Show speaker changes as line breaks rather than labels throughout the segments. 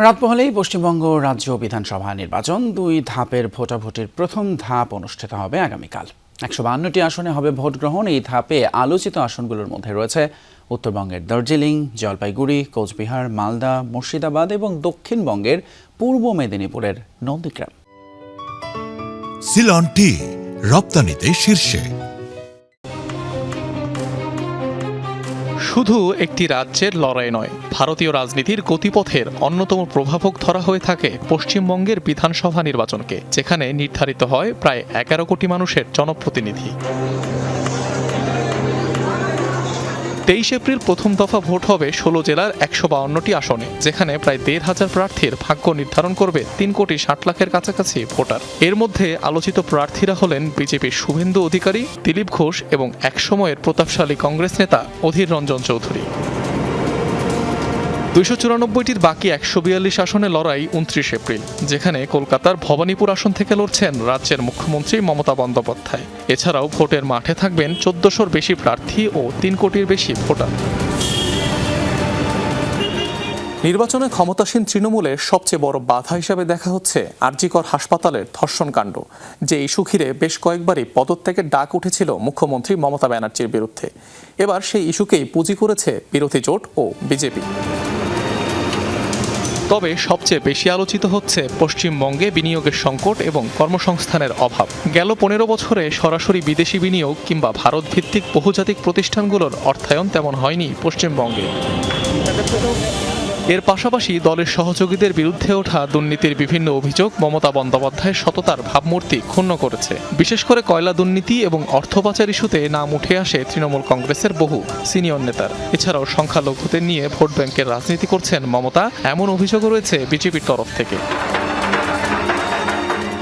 রাত পোহালেই পশ্চিমবঙ্গ রাজ্য বিধানসভা নির্বাচন 2 ধাপের ভোটাভুটির প্রথম ধাপ অনুষ্ঠিত হবে আগামীকাল। 152টি আসনে হবে ভোট গ্রহণ। এই ধাপে আলোচিত আসনগুলোর মধ্যে রয়েছে উত্তরবঙ্গের দার্জিলিং, জলপাইগুড়ি, কোচবিহার, মালদা, মুর্শিদাবাদ এবং দক্ষিণবঙ্গের পূর্ব মেদিনীপুরের নন্দীগ্রাম।
সিলন টি রপ্তানিতে শীর্ষে।
শুধু একটি রাজ্যের লড়াই নয়, ভারতীয় রাজনীতির গতিপথের অন্যতম প্রভাবক ধরা হয়ে থাকে পশ্চিমবঙ্গের বিধানসভা নির্বাচনকে, যেখানে নির্ধারিত হয় প্রায় 11 কোটি মানুষের জনপ্রতিনিধি। 23 এপ্রিল প্রথম দফা ভোট হবে 16 জেলার 152টি আসনে, যেখানে প্রায় 1,500 প্রার্থীর ভাগ্য নির্ধারণ করবে 3 কোটি 60 লাখের কাছাকাছি ভোটার। এর মধ্যে আলোচিত প্রার্থীরা হলেন বিজেপির শুভেন্দু অধিকারী, দিলীপ ঘোষ এবং একসময়ের প্রতাপশালী কংগ্রেস নেতা অধীর রঞ্জন চৌধুরী। 294টির বাকি 142 আসনে লড়াই 29 এপ্রিল, যেখানে কলকাতার ভবানীপুর আসন থেকে লড়ছেন রাজ্যের মুখ্যমন্ত্রী মমতা বন্দ্যোপাধ্যায়। এছাড়াও ভোটের মাঠে থাকবেন 1400-র বেশি প্রার্থী ও 3 কোটির বেশি ভোটার। নির্বাচনে ক্ষমতাসীন তৃণমূলের সবচেয়ে বড় বাধা হিসেবে দেখা হচ্ছে আরজিকর হাসপাতালের ধর্ষণকাণ্ড, যে ইস্যু ঘিরে বেশ কয়েকবারই পদত্যাগের ডাক উঠেছিল মুখ্যমন্ত্রী মমতা ব্যানার্জির বিরুদ্ধে। এবার সেই ইস্যুকেই পুঁজি করেছে বিরোধী জোট ও বিজেপি। তবে সবচেয়ে বেশি আলোচিত হচ্ছে পশ্চিমবঙ্গে বিনিয়োগের সংকট এবং কর্মসংস্থানের অভাব। গেল 15 বছরে সরাসরি বিদেশি বিনিয়োগ কিংবা ভারত ভিত্তিক বহুজাতিক প্রতিষ্ঠানগুলোর অর্থায়ন তেমন হয়নি পশ্চিমবঙ্গে। এর পাশাপাশি দলের সহযোগীদের বিরুদ্ধে ওঠা দুর্নীতির বিভিন্ন অভিযোগ মমতা বন্দ্যোপাধ্যায়ের সততার ভাবমূর্তি ক্ষুণ্ণ করেছে। বিশেষ করে কয়লা দুর্নীতি এবং অর্থ পাচার ইস্যুতে নাম উঠে আসে তৃণমূল কংগ্রেসের বহু সিনিয়র নেতার। এছাড়াও সংখ্যালঘুদের নিয়ে ভোট ব্যাংকের রাজনীতি করছেন মমতা, এমন অভিযোগও রয়েছে বিজেপির তরফ থেকে।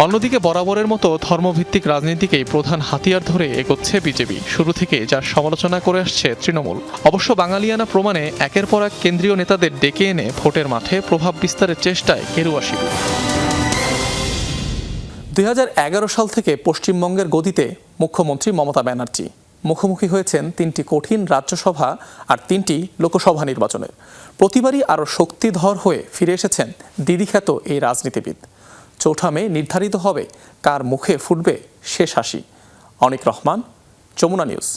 অন্যদিকে বরাবরের মতো ধর্মভিত্তিক রাজনীতিকেই প্রধান হাতিয়ার ধরে এগোচ্ছে বিজেপি, শুরু থেকে যার সমালোচনা করে আসছে তৃণমূল। অবশ্য বাঙালিয়ানা প্রমাণে একের পর এক কেন্দ্রীয় নেতাদের ডেকে এনে ভোটের মাঠে প্রভাব বিস্তারের চেষ্টায় গেরুয়া শিবির। 2011 সাল থেকে পশ্চিমবঙ্গের গদিতে মুখ্যমন্ত্রী মমতা ব্যানার্জি মুখোমুখি হয়েছেন 3টি কঠিন রাজ্যসভা আর 3টি লোকসভা নির্বাচনের। প্রতিবারই আরও শক্তিধর হয়ে ফিরে এসেছেন দিদিখ্যাত এই রাজনীতিবিদ। 4 মে নির্ধারিত হবে কার মুখে ফুটবে শেষ হাসি। অনিক রহমান, যমুনা নিউজ।